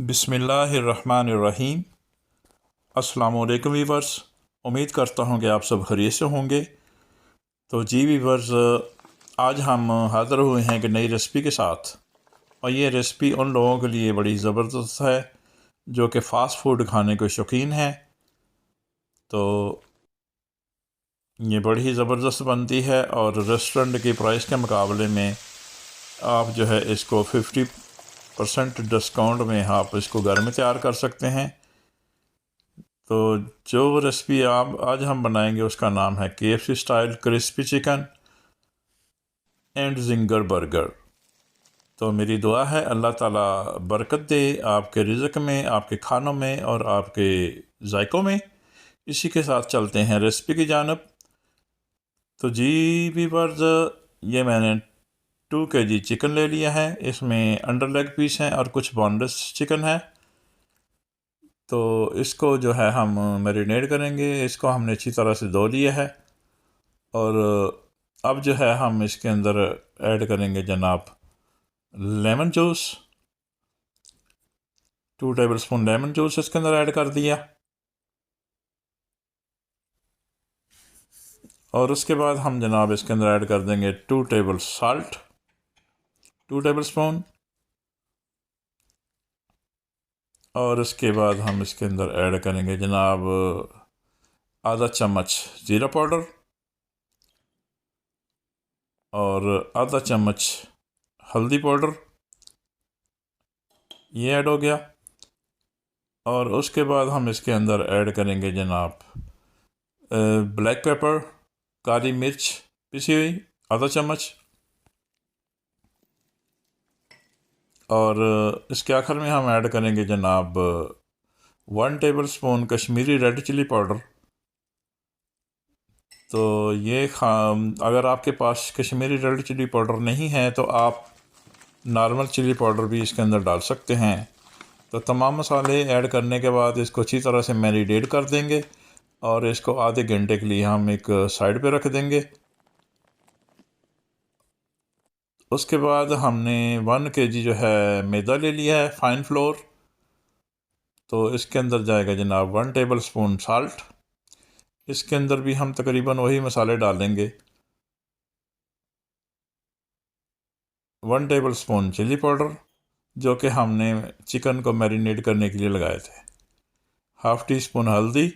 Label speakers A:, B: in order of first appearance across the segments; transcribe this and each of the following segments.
A: बिस्मिल्लाहिर्रहमानिर्रहीम। अस्सलाम वालेकुम वीवर्स, उम्मीद करता हूँ कि आप सब खैरियत से होंगे। तो जी वीवर्स, आज हम हाज़िर हुए हैं एक नई रेसिपी के साथ, और ये रेसिपी उन लोगों के लिए बड़ी ज़बरदस्त है जो कि फ़ास्ट फूड खाने के शौकीन हैं। तो ये बड़ी ही ज़बरदस्त बनती है और रेस्टोरेंट की प्राइस के मुकाबले में आप जो है इसको 50% डिस्काउंट में आप इसको घर में तैयार कर सकते हैं। तो जो रेसिपी आप आज हम बनाएंगे उसका नाम है KFC style crispy chicken and ginger burger. तो मेरी दुआ है अल्लाह ताला बरकत दे आपके रिज़्क़ में, आपके खानों में और आपके जायकों में। इसी के साथ चलते हैं रेसिपी की जानब। तो जी वीवर्स, ये मैंने 2 kg चिकन ले लिया है। इसमें अंडर लेग पीस हैं और कुछ बोनलेस चिकन है। तो इसको जो है हम मैरिनेट करेंगे। इसको हमने अच्छी तरह से धो लिया है और अब जो है हम इसके अंदर ऐड करेंगे जनाब lemon juice. 2 tablespoon lemon juice इसके अंदर ऐड कर दिया। और उसके बाद हम जनाब इसके अंदर ऐड कर देंगे 2 टेबल साल्ट, 2 टेबलस्पून। और उसके बाद हम इसके अंदर ऐड करेंगे जनाब आधा चम्मच ज़ीरा पाउडर और आधा चम्मच हल्दी पाउडर, ये ऐड हो गया। और उसके बाद हम इसके अंदर ऐड करेंगे जनाब ब्लैक पेपर, काली मिर्च पिसी हुई आधा चम्मच। और इसके आखिर में हम ऐड करेंगे जनाब 1 tablespoon Kashmiri red chilli powder. तो ये अगर आपके पास कश्मीरी रेड चिली पाउडर नहीं है तो आप नॉर्मल चिली पाउडर भी इसके अंदर डाल सकते हैं। तो तमाम मसाले ऐड करने के बाद इसको अच्छी तरह से मैरिनेट कर देंगे और इसको आधे घंटे के लिए हम एक साइड पे रख देंगे। उसके बाद हमने 1 kg जो है मैदा ले लिया है, फाइन फ्लोर। तो इसके अंदर जाएगा जनाब 1 टेबलस्पून साल्ट। इसके अंदर भी हम तकरीबन वही मसाले डालेंगे। 1 टेबलस्पून चिली पाउडर जो कि हमने चिकन को मैरिनेट करने के लिए लगाए थे। हाफ़ टी स्पून हल्दी,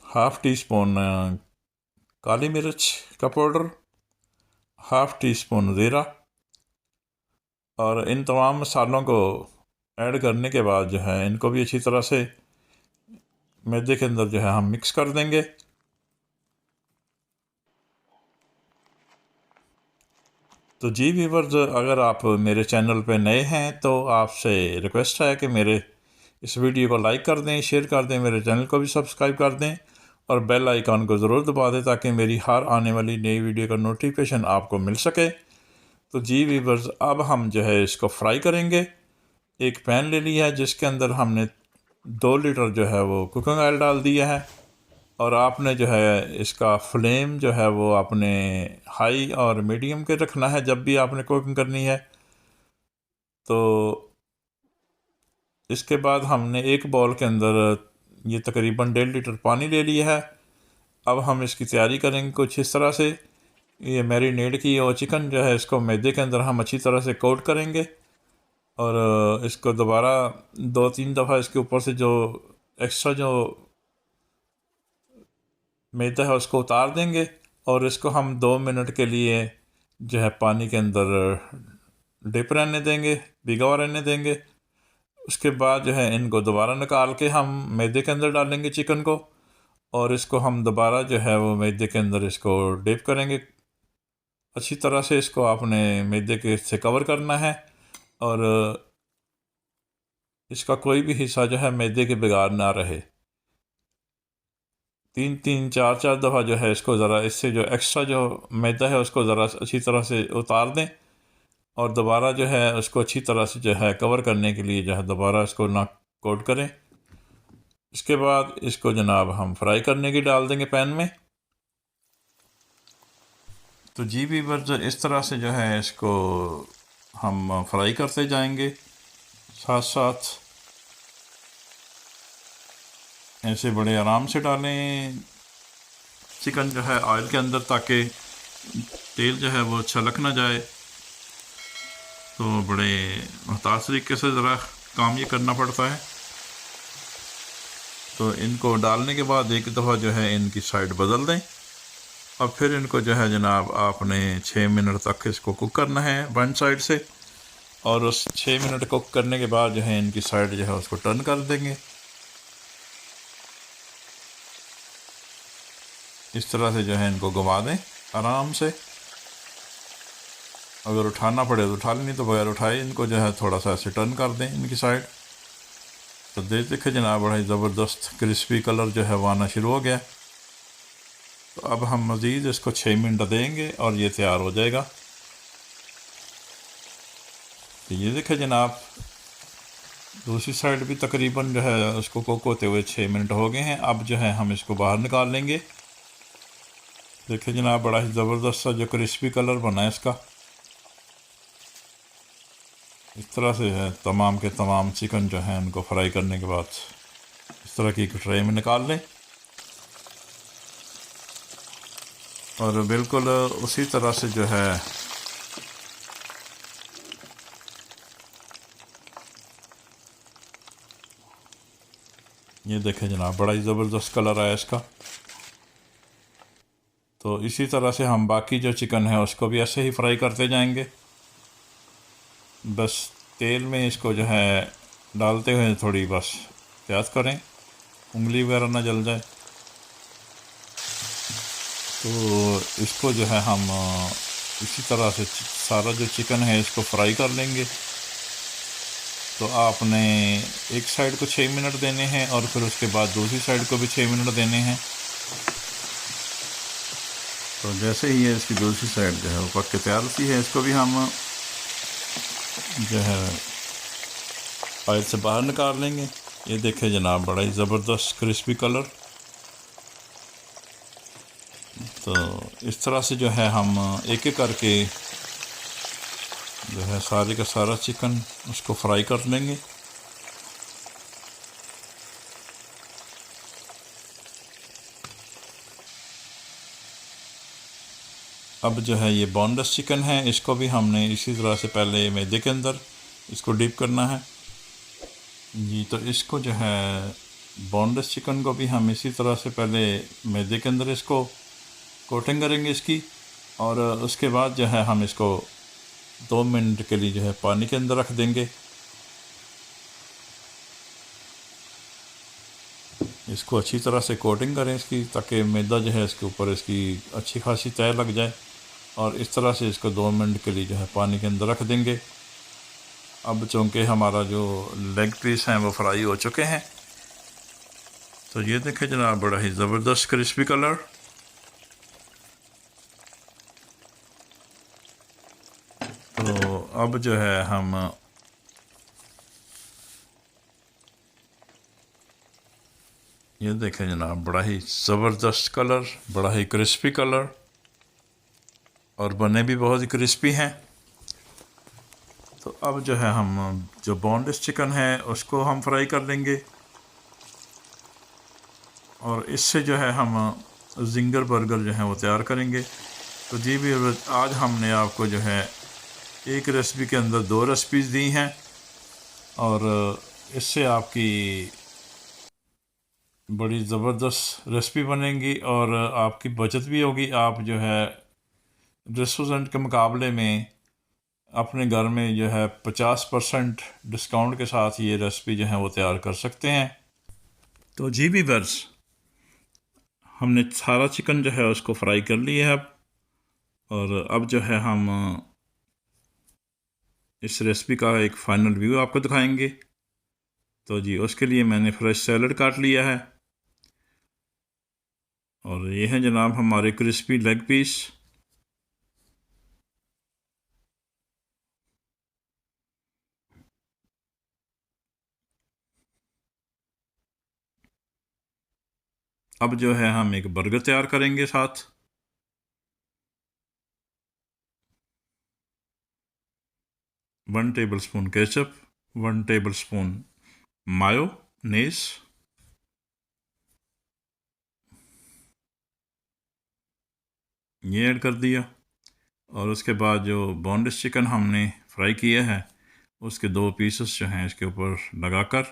A: हाफ़ टी स्पून काली मिर्च का पाउडर, हाफ़ टी स्पून ज़ीरा। और इन तमाम मसालों को ऐड करने के बाद जो है इनको भी अच्छी तरह से मैदे के अंदर जो है हम मिक्स कर देंगे। तो जी व्यूअर्स, अगर आप मेरे चैनल पे नए हैं तो आपसे रिक्वेस्ट है कि मेरे इस वीडियो को लाइक कर दें, शेयर कर दें, मेरे चैनल को भी सब्सक्राइब कर दें और बेल आइकन को ज़रूर दबा दें ताकि मेरी हर आने वाली नई वीडियो का नोटिफिकेशन आपको मिल सके। तो जी व्यूअर्स, अब हम जो है इसको फ्राई करेंगे। एक पैन ले लिया है जिसके अंदर हमने 2 लीटर जो है वो कुकिंग ऑयल डाल दिया है। और आपने जो है इसका फ्लेम जो है वो आपने हाई और मीडियम के रखना है जब भी आपने कुकिंग करनी है। तो इसके बाद हमने एक बाउल के अंदर ये तकरीबन 1.5 लीटर पानी ले लिया है। अब हम इसकी तैयारी करेंगे कुछ इस तरह से। ये मैरिनेट की और चिकन जो है इसको मैदे के अंदर हम अच्छी तरह से कोट करेंगे और इसको दोबारा 2-3 दफ़ा इसके ऊपर से जो एक्स्ट्रा जो मैदा है उसको उतार देंगे और इसको हम 2 मिनट के लिए जो है पानी के अंदर डिप रहने देंगे, भिगोआ रहने देंगे। उसके बाद जो है इनको दोबारा निकाल के हम मैदे के अंदर डालेंगे चिकन को और इसको हम दोबारा जो है वो मैदे के अंदर इसको डिप करेंगे। अच्छी तरह से इसको आपने मैदे के से कवर करना है और इसका कोई भी हिस्सा जो है मैदे के बगैर ना रहे। 3-3 4-4 दफ़ा जो है इसको ज़रा इससे जो एक्स्ट्रा जो मैदा है उसको ज़रा अच्छी तरह से उतार दें और दोबारा जो है उसको अच्छी तरह से जो है कवर करने के लिए जो है दोबारा इसको ना कोट करें। इसके बाद इसको जनाब हम फ्राई करने की डाल देंगे पैन में। तो जी वीवर इस तरह से जो है इसको हम फ्राई करते जाएंगे साथ साथ। ऐसे बड़े आराम से डालें चिकन जो है ऑयल के अंदर, ताकि तेल जो है वो छलक ना जाए। तो बड़े मुहताज तरीके से ज़रा काम ये करना पड़ता है। तो इनको डालने के बाद एक दफ़ा जो है इनकी साइड बदल दें, और फिर इनको जो है जनाब आपने 6 मिनट तक इसको कुक करना है वन साइड से। और उस 6 मिनट कुक करने के बाद जो है इनकी साइड जो है उसको टर्न कर देंगे। इस तरह से जो है इनको घुमा दें आराम से। अगर उठाना पड़े तो उठा लें, नहीं तो बगैर उठाए इनको जो है थोड़ा सा ऐसे टर्न कर दें इनकी साइड। तो देखे जनाब बड़ा ही ज़बरदस्त क्रिस्पी कलर जो है वो आना शुरू हो गया। तो अब हम मज़ीद इसको 6 मिनट देंगे और ये तैयार हो जाएगा। तो ये देखे जनाब दूसरी साइड भी तकरीबन जो है उसको कुक होते हुए 6 मिनट हो गए हैं। अब जो है हम इसको बाहर निकाल लेंगे। देखिए जनाब बड़ा ही ज़बरदस्त सा जो क्रिस्पी कलर बना है इसका। इस तरह से है तमाम के तमाम चिकन जो है उनको फ्राई करने के बाद इस तरह की ट्रे में निकाल लें। और बिल्कुल उसी तरह से जो है ये देखें जनाब बड़ा ही ज़बरदस्त कलर आया इसका। तो इसी तरह से हम बाकी जो चिकन है उसको भी ऐसे ही फ्राई करते जाएंगे। बस तेल में इसको जो है डालते हुए थोड़ी बस एहतियात करें, उंगली वगैरह ना जल जाए। तो इसको जो है हम इसी तरह से सारा जो चिकन है इसको फ्राई कर लेंगे। तो आपने एक साइड को 6 मिनट देने हैं और फिर उसके बाद दूसरी साइड को भी 6 मिनट देने हैं। तो जैसे ही है इसकी दूसरी साइड जो है वो पक के तैयार होती है, इसको भी हम जो है ऑयल से बाहर निकाल लेंगे। ये देखें जनाब बड़ा ही ज़बरदस्त क्रिस्पी कलर। तो इस तरह से जो है हम एक एक करके जो है सारे का सारा चिकन उसको फ्राई कर लेंगे। अब जो है ये बोनलेस चिकन है, इसको भी हमने इसी तरह से पहले मैदे के अंदर इसको डीप करना है जी। तो इसको जो है बोनलेस चिकन को भी हम इसी तरह से पहले मैदे के अंदर इसको कोटिंग करेंगे इसकी। और उसके बाद जो है हम इसको 2 मिनट के लिए जो है पानी के अंदर रख देंगे। इसको अच्छी तरह से कोटिंग करें इसकी, ताकि मैदा जो है इसके ऊपर इसकी अच्छी खासी तय लग जाए। और इस तरह से इसको 2 मिनट के लिए जो है पानी के अंदर रख देंगे। अब चूँकि हमारा जो लेग पीस हैं वो फ्राई हो चुके हैं, तो ये देखें जनाब बड़ा ही ज़बरदस्त क्रिस्पी कलर। तो अब जो है हम ये देखें जनाब बड़ा ही ज़बरदस्त कलर, बड़ा ही क्रिस्पी कलर, और बने भी बहुत ही क्रिस्पी हैं। तो अब जो है हम जो बोनलेस चिकन है उसको हम फ्राई कर लेंगे। और इससे जो है हम जिंगर बर्गर जो है वो तैयार करेंगे। तो जी भी आज हमने आपको जो है एक रेसिपी के अंदर 2 रेसिपीज़ दी हैं, और इससे आपकी बड़ी ज़बरदस्त रेसिपी बनेगी और आपकी बचत भी होगी। आप जो है रेस्टोरेंट के मुकाबले में अपने घर में जो है 50% डिस्काउंट के साथ ये रेसिपी जो है वो तैयार कर सकते हैं। तो जी भी वर्स हमने सारा चिकन जो है उसको फ्राई कर लिया है। और अब जो है हम इस रेसिपी का एक फ़ाइनल व्यू आपको दिखाएंगे। तो जी उसके लिए मैंने फ्रेश सैलड काट लिया है, और ये है जनाब हमारे क्रिस्पी लेग पीस। अब जो है हम एक बर्गर तैयार करेंगे साथ। 1 टेबलस्पून केचप, 1 टेबलस्पून मायोनीज, ये ऐड कर दिया। और उसके बाद जो बोनलेस चिकन हमने फ्राई किया है उसके 2 पीसेस जो हैं इसके ऊपर लगाकर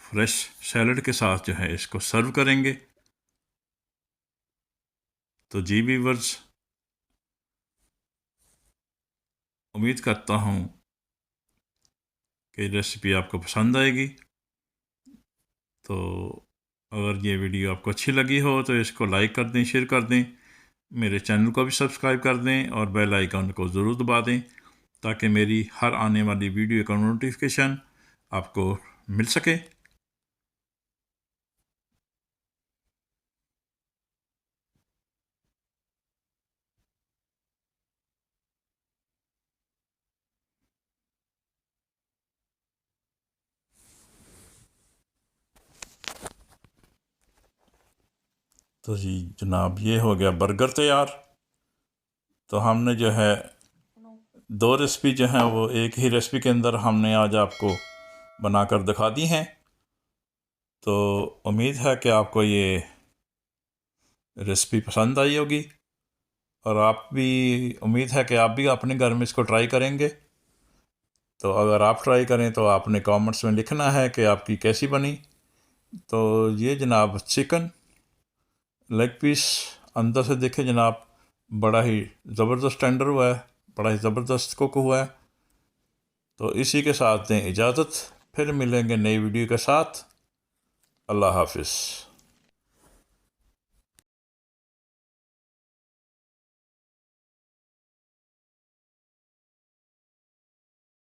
A: फ्रेश सैलड के साथ जो है इसको सर्व करेंगे। तो जी व्यूअर्स, उम्मीद करता हूँ कि रेसिपी आपको पसंद आएगी। तो अगर ये वीडियो आपको अच्छी लगी हो तो इसको लाइक कर दें, शेयर कर दें, मेरे चैनल को भी सब्सक्राइब कर दें और बेल आइकन को ज़रूर दबा दें ताकि मेरी हर आने वाली वीडियो का नोटिफिकेशन आपको मिल सके। तो जी जनाब, ये हो गया बर्गर तैयार। तो हमने जो है 2 रेसिपी जो हैं वो एक ही रेसिपी के अंदर हमने आज आपको बनाकर दिखा दी हैं। तो उम्मीद है कि आपको ये रेसिपी पसंद आई होगी और आप भी, उम्मीद है कि आप भी अपने घर में इसको ट्राई करेंगे। तो अगर आप ट्राई करें तो आपने कमेंट्स में लिखना है कि आपकी कैसी बनी। तो ये जनाब चिकन लेग पीस अंदर से देखे जनाब, बड़ा ही ज़बरदस्त टेंडर हुआ है, बड़ा ही ज़बरदस्त कुक हुआ है। तो इसी के साथ दें इजाज़त, फिर मिलेंगे नई वीडियो के साथ। अल्लाह हाफिज़।